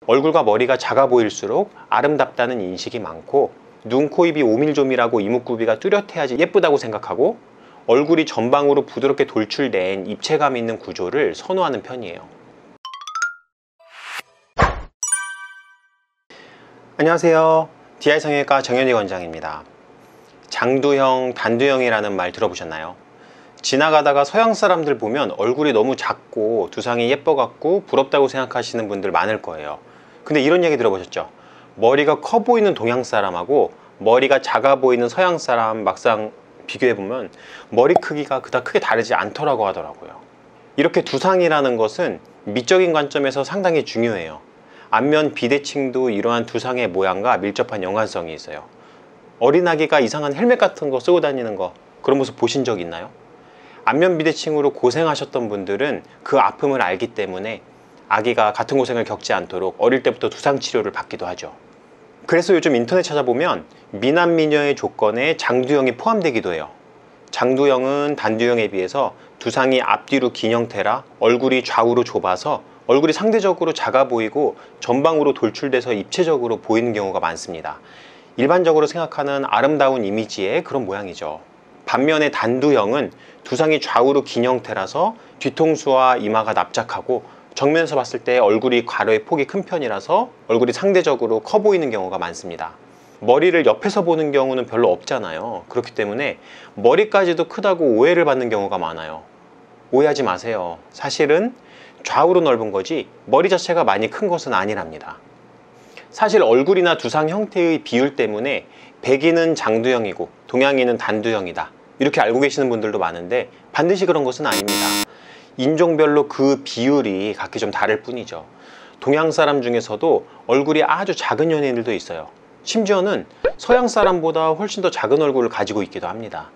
얼굴과 머리가 작아 보일수록 아름답다는 인식이 많고, 눈, 코, 입이 오밀조밀하고 이목구비가 뚜렷해야지 예쁘다고 생각하고, 얼굴이 전방으로 부드럽게 돌출된 입체감 있는 구조를 선호하는 편이에요. 안녕하세요. DI 성형외과 정현희 원장입니다. 장두형, 단두형이라는 말 들어보셨나요? 지나가다가 서양 사람들 보면 얼굴이 너무 작고 두상이 예뻐갖고 부럽다고 생각하시는 분들 많을 거예요. 근데 이런 얘기 들어보셨죠? 머리가 커 보이는 동양 사람하고 머리가 작아 보이는 서양 사람 막상 비교해보면 머리 크기가 그닥 크게 다르지 않더라고 하더라고요. 이렇게 두상이라는 것은 미적인 관점에서 상당히 중요해요. 안면 비대칭도 이러한 두상의 모양과 밀접한 연관성이 있어요. 어린아기가 이상한 헬멧 같은 거 쓰고 다니는 거, 그런 모습 보신 적 있나요? 안면 비대칭으로 고생하셨던 분들은 그 아픔을 알기 때문에 아기가 같은 고생을 겪지 않도록 어릴 때부터 두상 치료를 받기도 하죠. 그래서 요즘 인터넷 찾아보면 미남 미녀의 조건에 장두형이 포함되기도 해요. 장두형은 단두형에 비해서 두상이 앞뒤로 긴 형태라 얼굴이 좌우로 좁아서 얼굴이 상대적으로 작아 보이고 전방으로 돌출돼서 입체적으로 보이는 경우가 많습니다. 일반적으로 생각하는 아름다운 이미지의 그런 모양이죠. 반면에 단두형은 두상이 좌우로 긴 형태라서 뒤통수와 이마가 납작하고 정면에서 봤을 때 얼굴이 가로의 폭이 큰 편이라서 얼굴이 상대적으로 커 보이는 경우가 많습니다. 머리를 옆에서 보는 경우는 별로 없잖아요. 그렇기 때문에 머리까지도 크다고 오해를 받는 경우가 많아요. 오해하지 마세요. 사실은 좌우로 넓은 거지 머리 자체가 많이 큰 것은 아니랍니다. 사실 얼굴이나 두상 형태의 비율 때문에 백인은 장두형이고 동양인은 단두형이다, 이렇게 알고 계시는 분들도 많은데 반드시 그런 것은 아닙니다. 인종별로 그 비율이 각기 좀 다를 뿐이죠. 동양 사람 중에서도 얼굴이 아주 작은 연예인들도 있어요. 심지어는 서양 사람보다 훨씬 더 작은 얼굴을 가지고 있기도 합니다.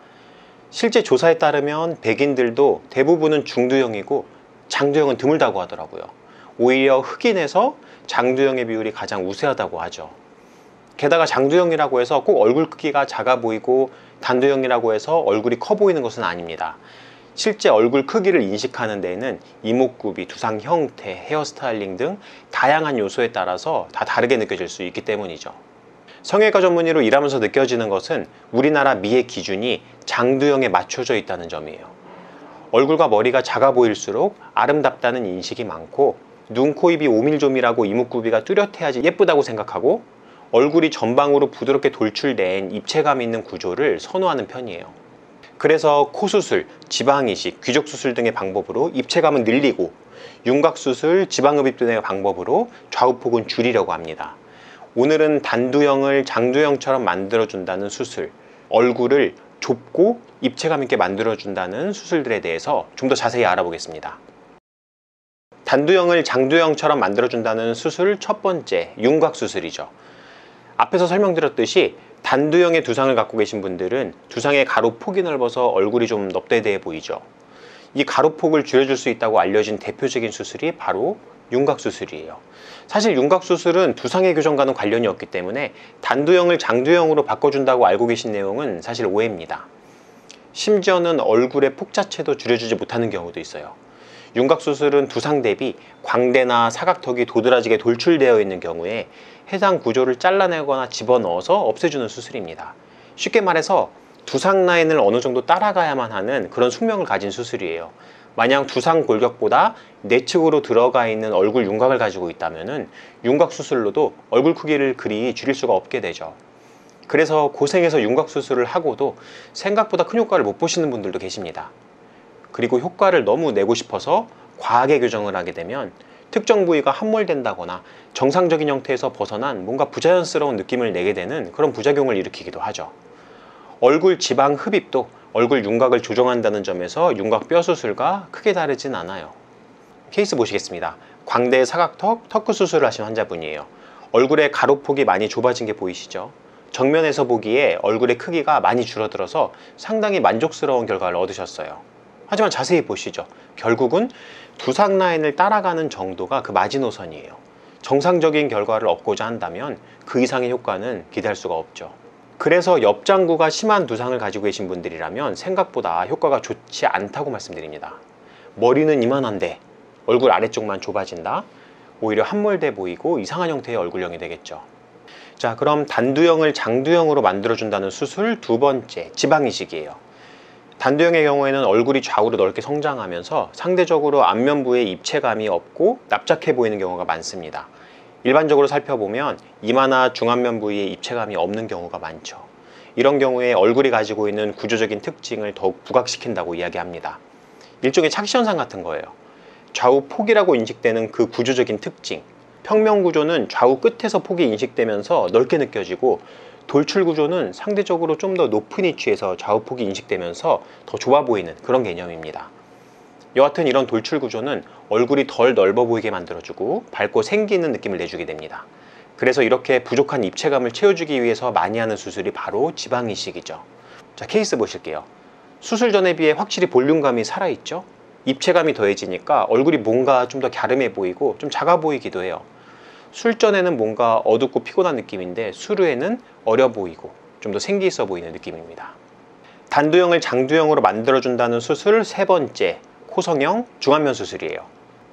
실제 조사에 따르면 백인들도 대부분은 중두형이고 장두형은 드물다고 하더라고요. 오히려 흑인에서 장두형의 비율이 가장 우세하다고 하죠. 게다가 장두형이라고 해서 꼭 얼굴 크기가 작아 보이고 단두형이라고 해서 얼굴이 커 보이는 것은 아닙니다. 실제 얼굴 크기를 인식하는 데에는 이목구비, 두상 형태, 헤어스타일링 등 다양한 요소에 따라서 다 다르게 느껴질 수 있기 때문이죠. 성형외과 전문의로 일하면서 느껴지는 것은 우리나라 미의 기준이 장두형에 맞춰져 있다는 점이에요. 얼굴과 머리가 작아 보일수록 아름답다는 인식이 많고, 눈, 코, 입이 오밀조밀하고 이목구비가 뚜렷해야지 예쁘다고 생각하고, 얼굴이 전방으로 부드럽게 돌출된 입체감 있는 구조를 선호하는 편이에요. 그래서 코수술, 지방이식, 귀족수술 등의 방법으로 입체감은 늘리고, 윤곽수술, 지방흡입 등의 방법으로 좌우폭은 줄이려고 합니다. 오늘은 단두형을 장두형처럼 만들어준다는 수술, 얼굴을 좁고 입체감 있게 만들어준다는 수술들에 대해서 좀 더 자세히 알아보겠습니다. 단두형을 장두형처럼 만들어준다는 수술 첫 번째, 윤곽수술이죠. 앞에서 설명드렸듯이 단두형의 두상을 갖고 계신 분들은 두상의 가로폭이 넓어서 얼굴이 좀 넙대대해 보이죠. 이 가로폭을 줄여줄 수 있다고 알려진 대표적인 수술이 바로 윤곽수술이에요. 사실 윤곽수술은 두상의 교정과는 관련이 없기 때문에 단두형을 장두형으로 바꿔준다고 알고 계신 내용은 사실 오해입니다. 심지어는 얼굴의 폭 자체도 줄여주지 못하는 경우도 있어요. 윤곽수술은 두상 대비 광대나 사각턱이 도드라지게 돌출되어 있는 경우에 해당 구조를 잘라내거나 집어넣어서 없애주는 수술입니다. 쉽게 말해서 두상 라인을 어느 정도 따라가야만 하는 그런 숙명을 가진 수술이에요. 만약 두상 골격보다 내측으로 들어가 있는 얼굴 윤곽을 가지고 있다면 윤곽수술로도 얼굴 크기를 그리 줄일 수가 없게 되죠. 그래서 고생해서 윤곽수술을 하고도 생각보다 큰 효과를 못 보시는 분들도 계십니다. 그리고 효과를 너무 내고 싶어서 과하게 교정을 하게 되면 특정 부위가 함몰된다거나 정상적인 형태에서 벗어난 뭔가 부자연스러운 느낌을 내게 되는 그런 부작용을 일으키기도 하죠. 얼굴 지방 흡입도 얼굴 윤곽을 조정한다는 점에서 윤곽 뼈 수술과 크게 다르진 않아요. 케이스 보시겠습니다. 광대 사각턱 턱구 수술을 하신 환자분이에요. 얼굴의 가로폭이 많이 좁아진 게 보이시죠? 정면에서 보기에 얼굴의 크기가 많이 줄어들어서 상당히 만족스러운 결과를 얻으셨어요. 하지만 자세히 보시죠. 결국은 두상 라인을 따라가는 정도가 그 마지노선이에요. 정상적인 결과를 얻고자 한다면 그 이상의 효과는 기대할 수가 없죠. 그래서 옆장구가 심한 두상을 가지고 계신 분들이라면 생각보다 효과가 좋지 않다고 말씀드립니다. 머리는 이만한데 얼굴 아래쪽만 좁아진다? 오히려 함몰돼 보이고 이상한 형태의 얼굴형이 되겠죠. 자, 그럼 단두형을 장두형으로 만들어준다는 수술 두 번째, 지방이식이에요. 단두형의 경우에는 얼굴이 좌우로 넓게 성장하면서 상대적으로 안면부에 입체감이 없고 납작해 보이는 경우가 많습니다. 일반적으로 살펴보면 이마나 중안면 부위에 입체감이 없는 경우가 많죠. 이런 경우에 얼굴이 가지고 있는 구조적인 특징을 더욱 부각시킨다고 이야기합니다. 일종의 착시현상 같은 거예요. 좌우 폭이라고 인식되는 그 구조적인 특징, 평면 구조는 좌우 끝에서 폭이 인식되면서 넓게 느껴지고, 돌출 구조는 상대적으로 좀 더 높은 위치에서 좌우 폭이 인식되면서 더 좁아 보이는 그런 개념입니다. 여하튼 이런 돌출 구조는 얼굴이 덜 넓어 보이게 만들어주고 밝고 생기 있는 느낌을 내주게 됩니다. 그래서 이렇게 부족한 입체감을 채워주기 위해서 많이 하는 수술이 바로 지방이식이죠. 자, 케이스 보실게요. 수술 전에 비해 확실히 볼륨감이 살아있죠? 입체감이 더해지니까 얼굴이 뭔가 좀 더 갸름해 보이고 좀 작아 보이기도 해요. 술 전에는 뭔가 어둡고 피곤한 느낌인데 술 후에는 어려 보이고 좀 더 생기 있어 보이는 느낌입니다. 단두형을 장두형으로 만들어준다는 수술 세 번째, 코성형 중안면 수술이에요.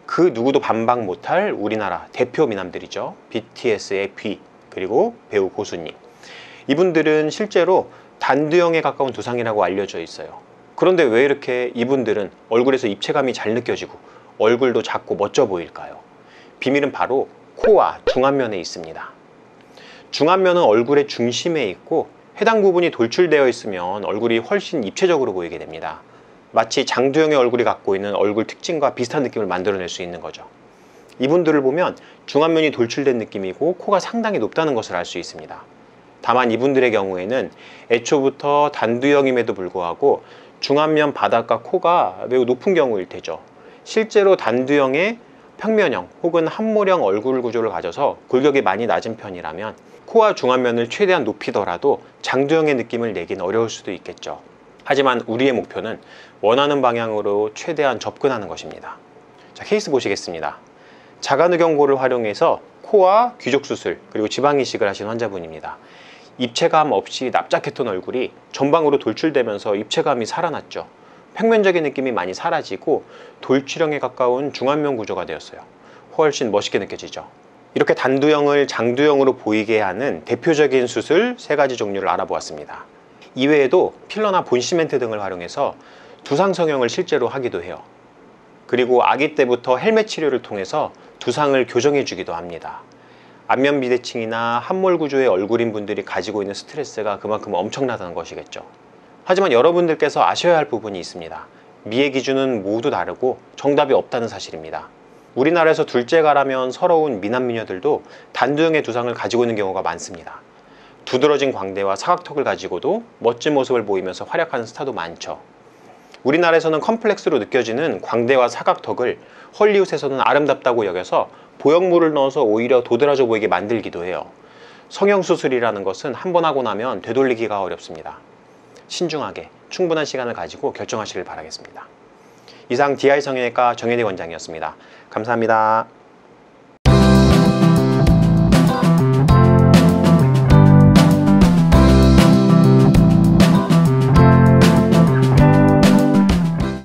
그 누구도 반박 못할 우리나라 대표 미남들이죠. BTS의 B, 그리고 배우 고수님. 이분들은 실제로 단두형에 가까운 두상이라고 알려져 있어요. 그런데 왜 이렇게 이분들은 얼굴에서 입체감이 잘 느껴지고 얼굴도 작고 멋져 보일까요? 비밀은 바로 코와 중안면에 있습니다. 중안면은 얼굴의 중심에 있고 해당 부분이 돌출되어 있으면 얼굴이 훨씬 입체적으로 보이게 됩니다. 마치 장두형의 얼굴이 갖고 있는 얼굴 특징과 비슷한 느낌을 만들어낼 수 있는 거죠. 이분들을 보면 중안면이 돌출된 느낌이고 코가 상당히 높다는 것을 알 수 있습니다. 다만 이분들의 경우에는 애초부터 단두형임에도 불구하고 중안면 바닥과 코가 매우 높은 경우일 테죠. 실제로 단두형의 평면형 혹은 함몰형 얼굴 구조를 가져서 골격이 많이 낮은 편이라면 코와 중안면을 최대한 높이더라도 장두형의 느낌을 내긴 어려울 수도 있겠죠. 하지만 우리의 목표는 원하는 방향으로 최대한 접근하는 것입니다. 자, 케이스 보시겠습니다. 자가누경고를 활용해서 코와 귀족수술 그리고 지방이식을 하신 환자분입니다. 입체감 없이 납작했던 얼굴이 전방으로 돌출되면서 입체감이 살아났죠. 평면적인 느낌이 많이 사라지고 돌출형에 가까운 중안면 구조가 되었어요. 훨씬 멋있게 느껴지죠. 이렇게 단두형을 장두형으로 보이게 하는 대표적인 수술 세 가지 종류를 알아보았습니다. 이외에도 필러나 본시멘트 등을 활용해서 두상 성형을 실제로 하기도 해요. 그리고 아기 때부터 헬멧 치료를 통해서 두상을 교정해 주기도 합니다. 안면 비대칭이나 함몰 구조의 얼굴인 분들이 가지고 있는 스트레스가 그만큼 엄청나다는 것이겠죠. 하지만 여러분들께서 아셔야 할 부분이 있습니다. 미의 기준은 모두 다르고 정답이 없다는 사실입니다. 우리나라에서 둘째가라면 서러운 미남 미녀들도 단두형의 두상을 가지고 있는 경우가 많습니다. 두드러진 광대와 사각턱을 가지고도 멋진 모습을 보이면서 활약하는 스타도 많죠. 우리나라에서는 컴플렉스로 느껴지는 광대와 사각턱을 헐리우드에서는 아름답다고 여겨서 보형물을 넣어서 오히려 도드라져 보이게 만들기도 해요. 성형수술이라는 것은 한 번 하고 나면 되돌리기가 어렵습니다. 신중하게 충분한 시간을 가지고 결정하시길 바라겠습니다. 이상 DI 성형외과 정현희 원장이었습니다. 감사합니다.